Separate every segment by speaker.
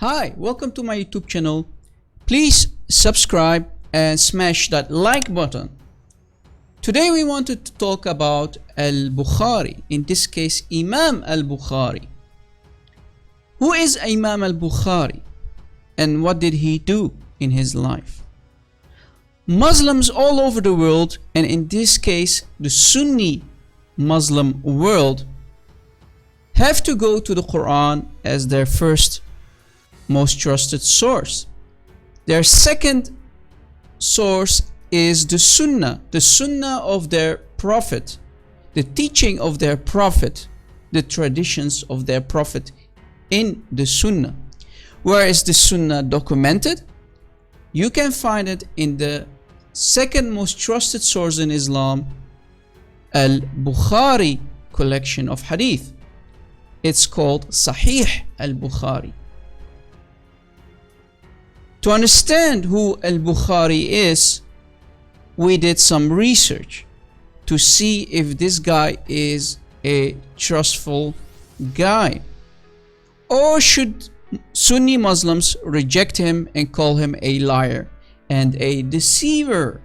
Speaker 1: Hi, welcome to my YouTube channel. Please subscribe and smash that like button. Today we wanted to talk about al-Bukhari, in this case Imam al-Bukhari. Who is Imam al-Bukhari and what did he do in his life? Muslims all over the world, and in this case the Sunni Muslim world, have to go to the Quran as their first most trusted source. Their second source is the Sunnah of their Prophet, the teaching of their Prophet, the traditions of their Prophet in the Sunnah. Where is the Sunnah documented? You can find it in the second most trusted source in Islam, al-Bukhari collection of Hadith. It's called Sahih al-Bukhari. To understand who al-Bukhari is, we did some research to see if this guy is a trustful guy, or should Sunni Muslims reject him and call him a liar and a deceiver.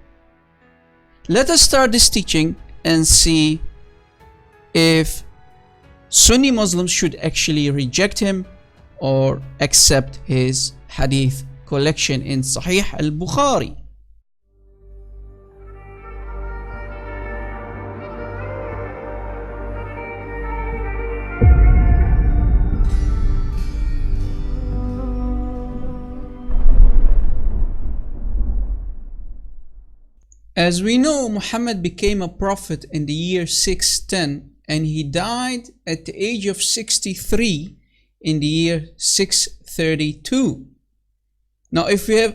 Speaker 1: Let us start this teaching and see if Sunni Muslims should actually reject him or accept his hadith collection in Sahih al-Bukhari. As we know, Muhammad became a prophet in the year 610 and he died at the age of 63 in the year 632. Now, if we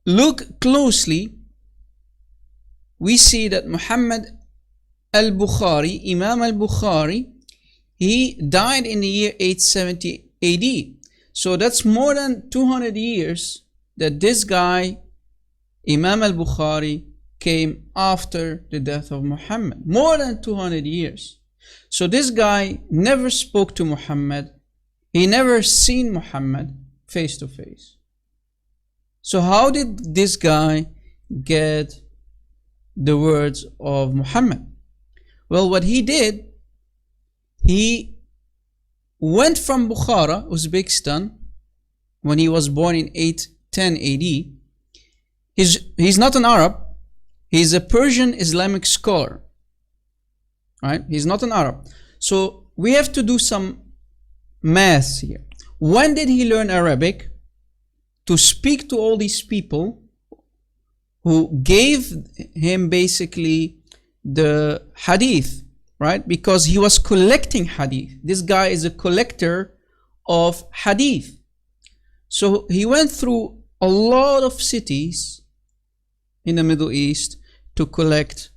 Speaker 1: look closely, we see that Muhammad al-Bukhari, Imam al-Bukhari, he died in the year 870 AD. So that's more than 200 years that this guy, Imam al-Bukhari, came after the death of Muhammad. More than 200 years. So this guy never spoke to Muhammad. He never seen Muhammad face to face. So how did this guy get the words of Muhammad? Well, what he did, he went from Bukhara, Uzbekistan, when he was born in 810 AD. He's not an Arab. He's a Persian Islamic scholar. Right? He's not an Arab. So we have to do some math here. When did he learn Arabic to speak to all these people who gave him basically the hadith, right? Because he was collecting hadith. This guy is a collector of hadith. So he went through a lot of cities in the Middle East to collect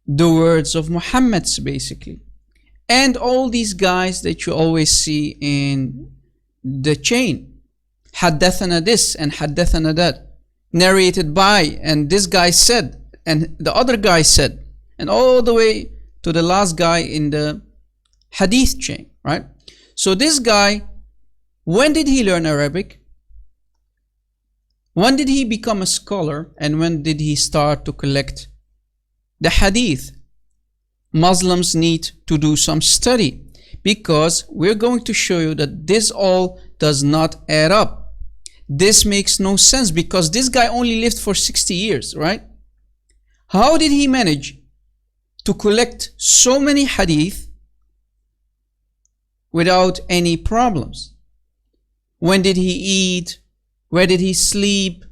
Speaker 1: the words of Muhammad, basically. And all these guys that you always see in the chain. Haddathana this and haddathana that, narrated by, and this guy said, and the other guy said, and all the way to the last guy in the hadith chain, right? So this guy, when did he learn Arabic? When did he become a scholar? And when did he start to collect the hadith? Muslims need to do some study, because we're going to show you that this all does not add up. This makes no sense, because this guy only lived for 60 years, right? How did he manage to collect so many hadith without any problems? When did he eat? Where did he sleep?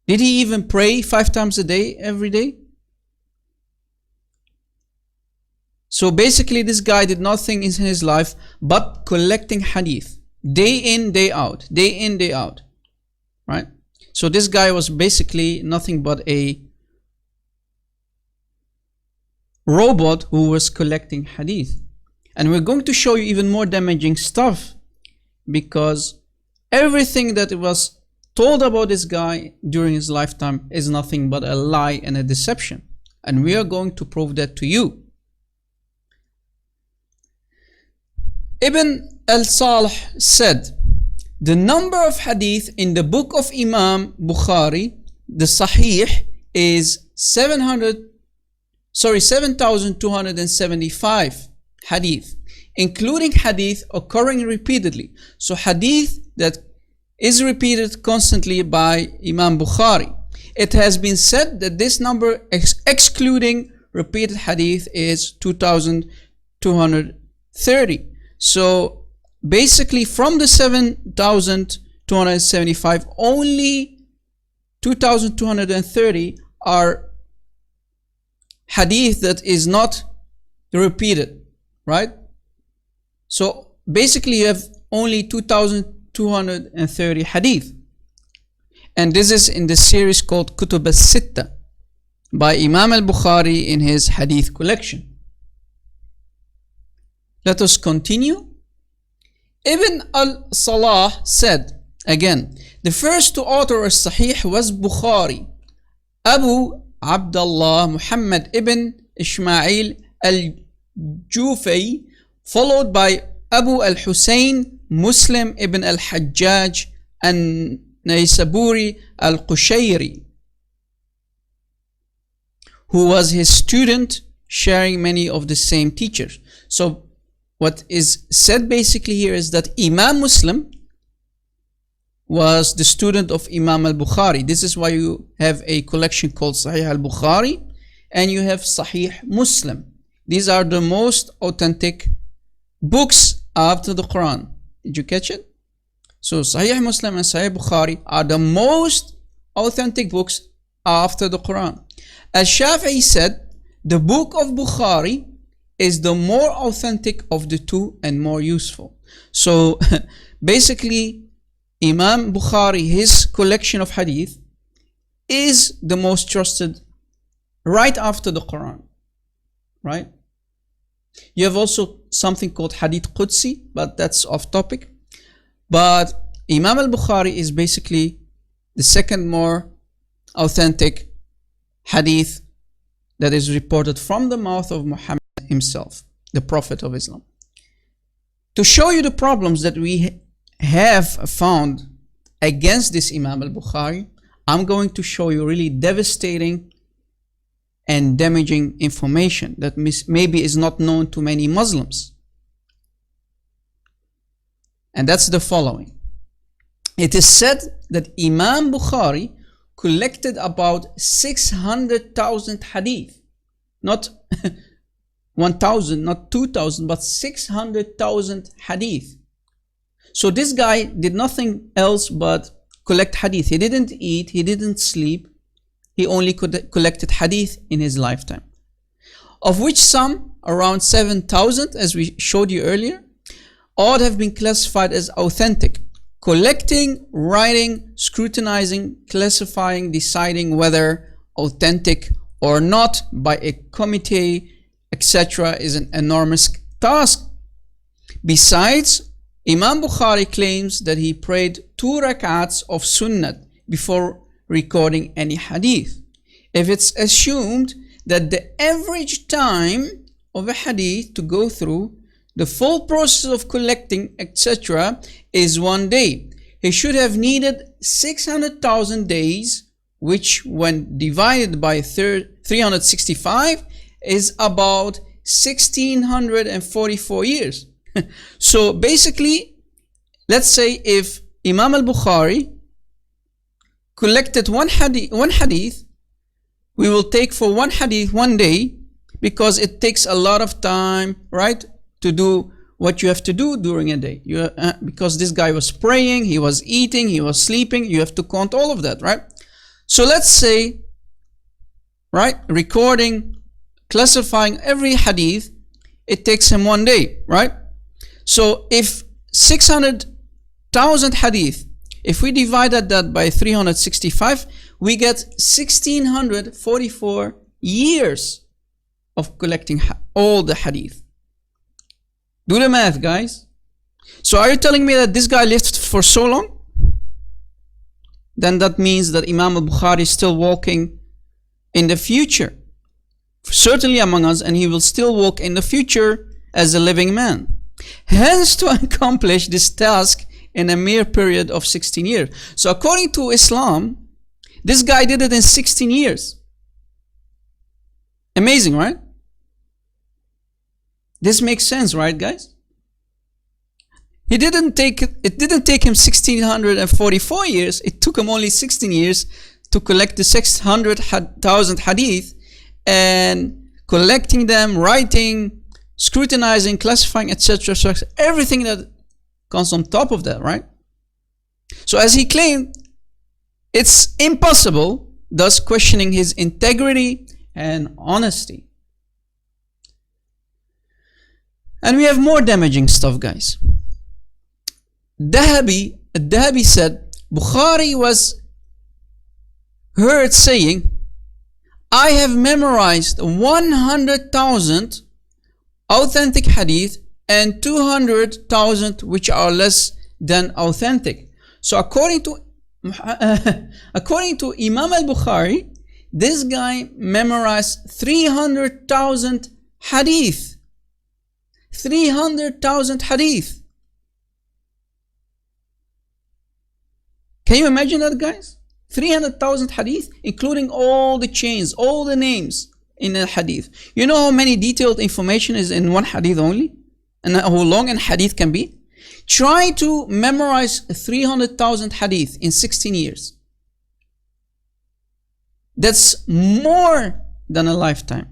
Speaker 1: Did he even pray 5 times a day, every day? So basically this guy did nothing in his life but collecting hadith. Day in, day out. Day in, day out. Right? So this guy was basically nothing but a robot who was collecting hadith. And we're going to show you even more damaging stuff, because everything that was told about this guy during his lifetime is nothing but a lie and a deception. And we are going to prove that to you. Ibn al-Salih said, the number of hadith in the book of Imam Bukhari, the Sahih, is 7,275 hadith, including hadith occurring repeatedly. So hadith that is repeated constantly by Imam Bukhari. It has been said that this number, excluding repeated hadith, is 2,230. So basically from the 7,275, only 2,230 are hadith that is not repeated, right? So basically you have only 2,230 hadith. And this is in the series called Kutub al-Sitta by Imam al-Bukhari in his hadith collection. Let us continue. Ibn al-Salah said, again, the first to author al-Sahih was Bukhari, Abu Abdullah Muhammad ibn Ismail al-Jufi, followed by Abu al-Husayn Muslim ibn al-Hajjaj an-Naysaburi al-Qushayri, who was his student, sharing many of the same teachers. So what is said basically here is that Imam Muslim was the student of Imam al-Bukhari. This is why you have a collection called Sahih al-Bukhari and you have Sahih Muslim. These are the most authentic books after the Quran. Did you catch it? So Sahih Muslim and Sahih Bukhari are the most authentic books after the Quran. Al-Shafi'i said, the book of Bukhari is the more authentic of the two and more useful. So basically Imam Bukhari, his collection of hadith is the most trusted right after the Quran, right? You have also something called Hadith Qudsi, but that's off topic. But Imam al-Bukhari is basically the second more authentic hadith that is reported from the mouth of Muhammad himself, the Prophet of Islam. To show you the problems that we have found against this Imam al-Bukhari, I'm going to show you really devastating and damaging information that maybe is not known to many Muslims. And that's the following. It is said that Imam Bukhari collected about 600,000 hadith. Not 1,000, not 2,000, but 600,000 hadith. So this guy did nothing else but collect hadith. He didn't eat, he didn't sleep. He only collected hadith in his lifetime, of which some, around 7,000, as we showed you earlier, all have been classified as authentic. Collecting, writing, scrutinizing, classifying, deciding whether authentic or not by a committee, etc., is an enormous task. Besides, Imam Bukhari claims that he prayed 2 rak'ats of sunnat before recording any hadith. If it's assumed that the average time of a hadith to go through the full process of collecting, etc., is 1 day, he should have needed 600,000 days, which when divided by 365 is about 1644 years. So basically, let's say if Imam al-Bukhari collected one hadith, we will take for one hadith 1 day, because it takes a lot of time, right, to do what you have to do during a day. Because this guy was praying, he was eating, he was sleeping, you have to count all of that, right? So let's say, right, recording, classifying every hadith, it takes him 1 day, right? So if 600,000 hadith, if we divided that by 365, we get 1644 years of collecting all the hadith. Do the math, guys. So are you telling me that this guy lived for so long? Then that means that Imam al-Bukhari is still walking in the future, certainly among us, and he will still walk in the future as a living man. Hence, to accomplish this task in a mere period of 16 years. So according to Islam, this guy did it in 16 years. Amazing, right? This makes sense, right, guys? It didn't take him 1644 years. It took him only 16 years to collect the 600,000 hadith, and collecting them, writing, scrutinizing, classifying, etc. So everything that comes on top of that, right? So as he claimed, it's impossible, thus questioning his integrity and honesty. And we have more damaging stuff, guys. Dahabi said Bukhari was heard saying, I have memorized 100,000 authentic hadith and 200,000 which are less than authentic. So according to Imam al-Bukhari, this guy memorized 300,000 hadith. 300,000 hadith. Can you imagine that, guys? 300,000 hadith, including all the chains, all the names in a hadith. You know how many detailed information is in one hadith only? And how long a hadith can be? Try to memorize 300,000 hadith in 16 years. That's more than a lifetime.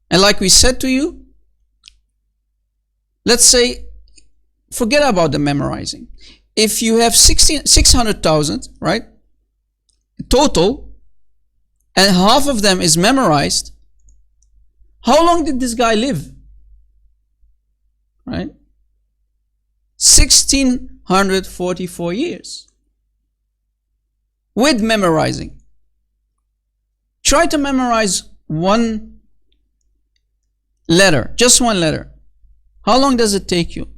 Speaker 1: And like we said to you, let's say, forget about the memorizing. If you have 600,000, right, total, and half of them is memorized, how long did this guy live? Right? 1644 years with memorizing. Try to memorize one letter, just one letter. How long does it take you?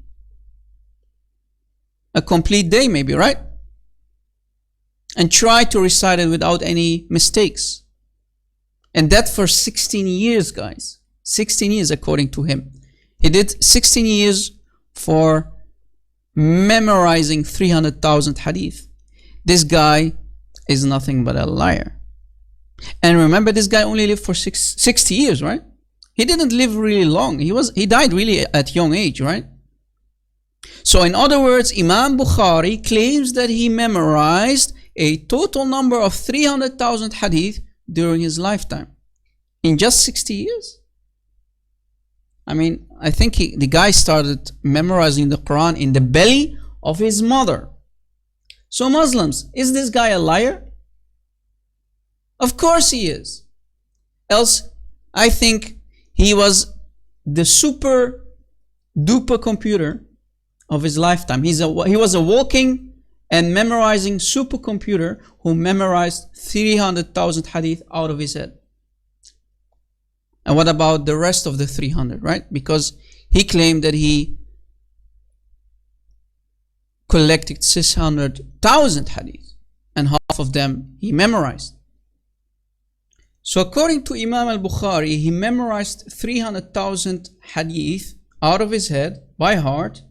Speaker 1: A complete day maybe, right? And try to recite it without any mistakes. And that for 16 years, guys. 16 years according to him. He did 16 years for memorizing 300,000 hadith. This guy is nothing but a liar. And remember, this guy only lived for 60 years, right? He didn't live really long. He died really at young age, right? So in other words, Imam Bukhari claims that he memorized a total number of 300,000 hadith during his lifetime. In just 60 years? I mean, I think the guy started memorizing the Quran in the belly of his mother. So Muslims, is this guy a liar? Of course he is. Else, I think he was the super duper computer of his lifetime. He was a walking and memorizing supercomputer who memorized 300,000 hadith out of his head. And what about the rest of the 300, right? Because he claimed that he collected 600,000 hadith and half of them he memorized. So according to Imam al-Bukhari, he memorized 300,000 hadith out of his head by heart.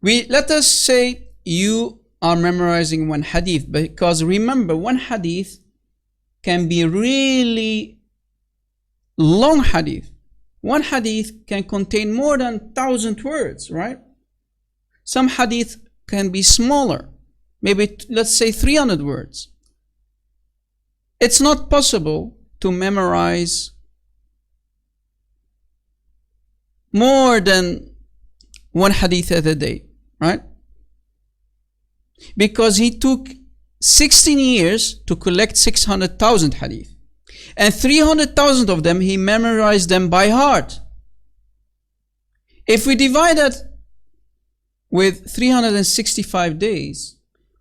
Speaker 1: Let us say you are memorizing one hadith, because remember, one hadith can be really long hadith. One hadith can contain more than 1,000 words, right? Some hadith can be smaller, maybe let's say 300 words. It's not possible to memorize more than one hadith at a day, right? Because he took 16 years to collect 600,000 hadith. And 300,000 of them, he memorized them by heart. If we divide that with 365 days,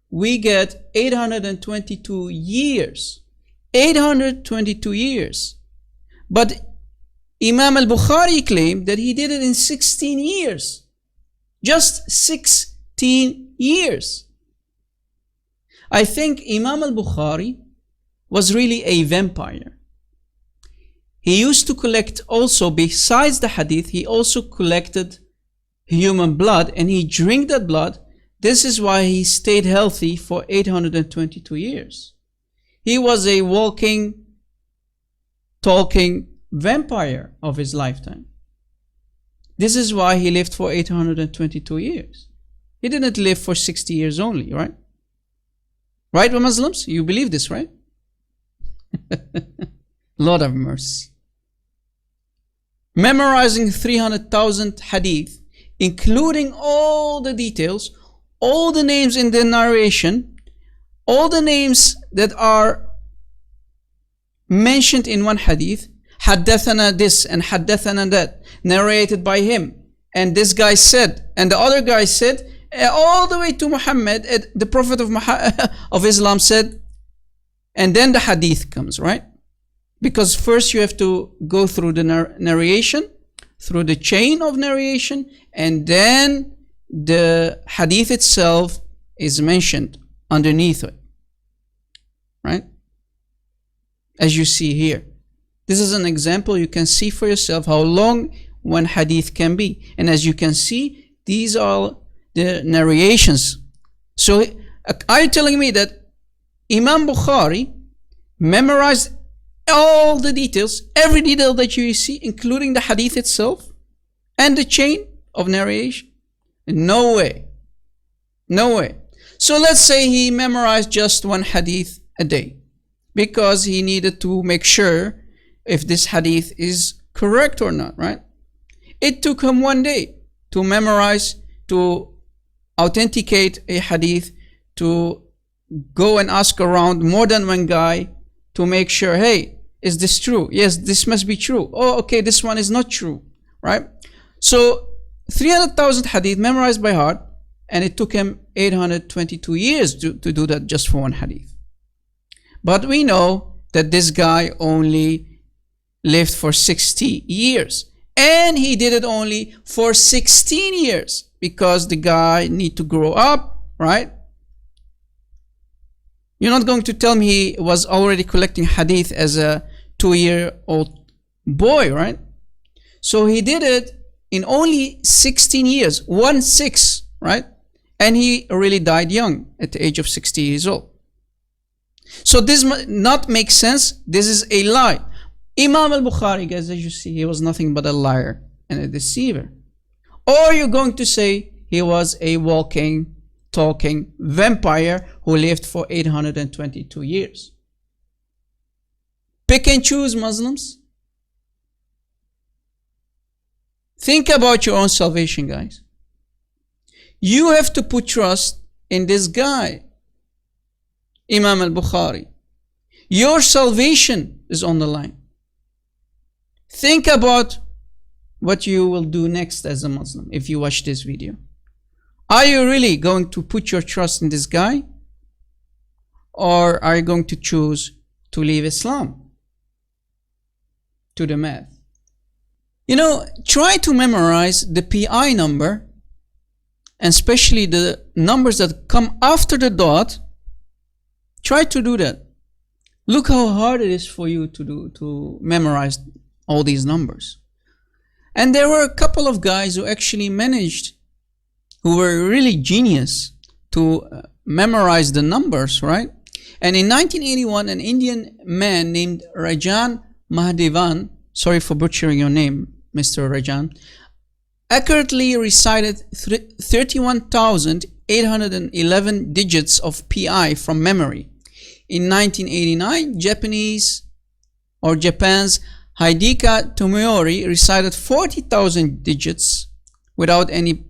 Speaker 1: we get 822 years. 822 years. But Imam al-Bukhari claimed that he did it in 16 years. Just 16 years. I think Imam al-Bukhari was really a vampire. he used to collect also, besides the hadith, he also collected human blood, and he drank that blood. This is why he stayed healthy for 822 years. He was a walking, talking vampire of his lifetime. This is why he lived for 822 years. He didn't live for 60 years only, right? Right, Muslims? You believe this, right? Lord have mercy. Memorizing 300,000 hadith, including all the details, all the names in the narration, all the names that are mentioned in one hadith, haddathana this and haddathana that, narrated by him, and this guy said, and the other guy said, all the way to Muhammad, the Prophet of Islam said, and then the hadith comes, right? Because first you have to go through the narration, through the chain of narration, and then the hadith itself is mentioned underneath it, right? As you see here. This is an example. You can see for yourself how long one hadith can be. And as you can see, these are the narrations. So are you telling me that Imam Bukhari memorized all the details, every detail that you see, including the hadith itself and the chain of narration? No way. No way. So let's say he memorized just one hadith a day because he needed to make sure if this hadith is correct or not, right? It took him one day to memorize, to authenticate a hadith, to go and ask around more than one guy to make sure, hey, is this true? Yes, this must be true. Oh, okay, this one is not true, right? So 300,000 hadith memorized by heart, and it took him 822 years to do that just for one hadith. But we know that this guy only lived for 60 years, and he did it only for 16 years because the guy need to grow up, right? You're not going to tell me he was already collecting hadith as a 2-year-old boy, right? So he did it in only 16 years, 1/6, right? And he really died young at the age of 60 years old. So this must not make sense. This is a lie. Imam al-Bukhari, guys, as you see, he was nothing but a liar and a deceiver. Or you're going to say he was a walking, talking vampire who lived for 822 years. Pick and choose, Muslims. Think about your own salvation, guys. You have to put trust in this guy, Imam al-Bukhari. Your salvation is on the line. Think about what you will do next as a Muslim if you watch this video. Are you really going to put your trust in this guy? Or are you going to choose to leave Islam? To the math. You know, try to memorize the PI number, and especially the numbers that come after the dot. Try to do that. Look how hard it is for you to memorize all these numbers. And there were a couple of guys who actually managed, who were really genius to memorize the numbers, right? And in 1981, an Indian man named Rajan Mahadevan, sorry for butchering your name, Mr. Rajan, accurately recited 31,811 digits of PI from memory. In 1989, Japan's Hideki Tomoyori recited 40,000 digits without any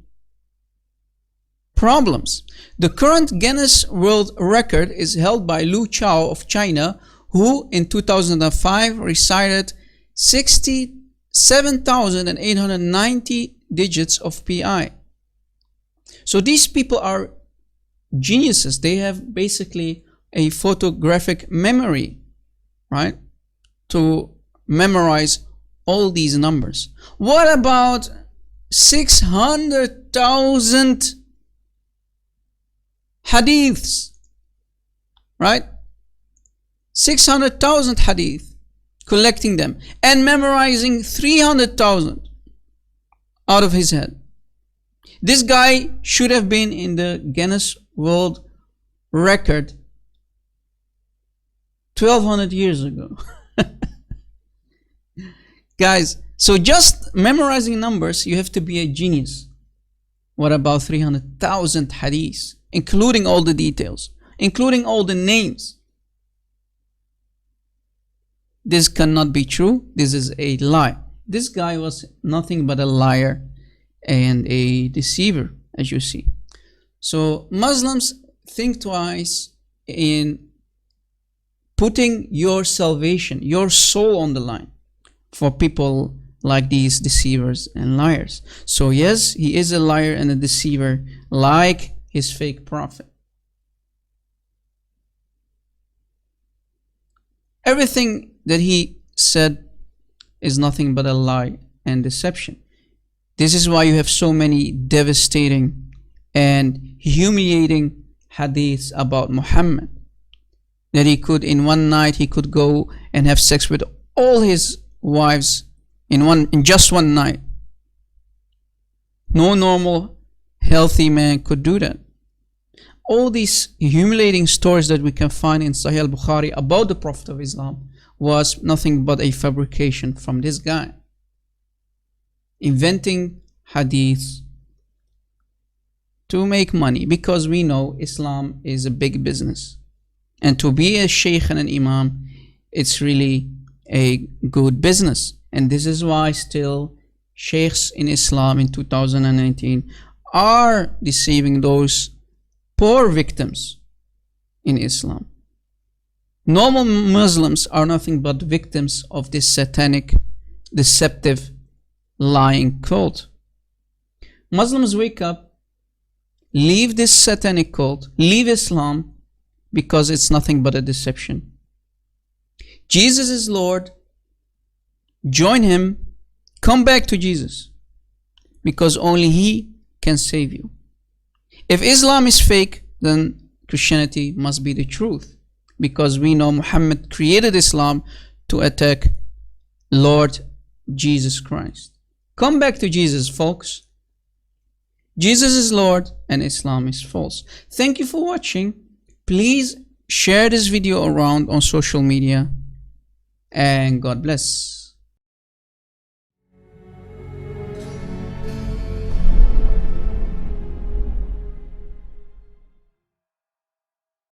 Speaker 1: problems. The current Guinness World Record is held by Lu Chao of China, who in 2005 recited 67,890 digits of PI. So these people are geniuses. They have basically a photographic memory, right? To memorize all these numbers. What about 600,000 hadiths, right? 600,000 hadith. collecting them and memorizing 300,000 out of his head. This guy should have been in the Guinness World Record 1200 years ago. Guys, so just memorizing numbers, you have to be a genius. What about 300,000 hadiths, including all the details, including all the names? This cannot be true. This is a lie. This guy was nothing but a liar and a deceiver, as you see. So Muslims, think twice in putting your salvation, your soul on the line for people like these deceivers and liars. So yes, he is a liar and a deceiver like his fake prophet. Everything that he said is nothing but a lie and deception. This is why you have so many devastating and humiliating hadiths about Muhammad, that he could in one night he could go and have sex with all his wives in just one night. No normal healthy man could do that. All these humiliating stories that we can find in Sahih al-Bukhari about the Prophet of Islam was nothing but a fabrication from this guy, inventing hadiths to make money, because we know Islam is a big business, and to be a sheikh and an imam, it's really a good business. And this is why still sheikhs in Islam in 2019 are deceiving those poor victims in Islam. Normal Muslims are nothing but victims of this satanic, deceptive, lying cult. Muslims wake up, leave this satanic cult, leave Islam, because it's nothing but a deception. Jesus is Lord. Join him. Come back to Jesus, because only he can save you. If Islam is fake, then Christianity must be the truth, because we know Muhammad created Islam to attack Lord Jesus Christ. Come back to Jesus, folks. Jesus is Lord and Islam is false. Thank you for watching. Please share this video around on social media, and God bless.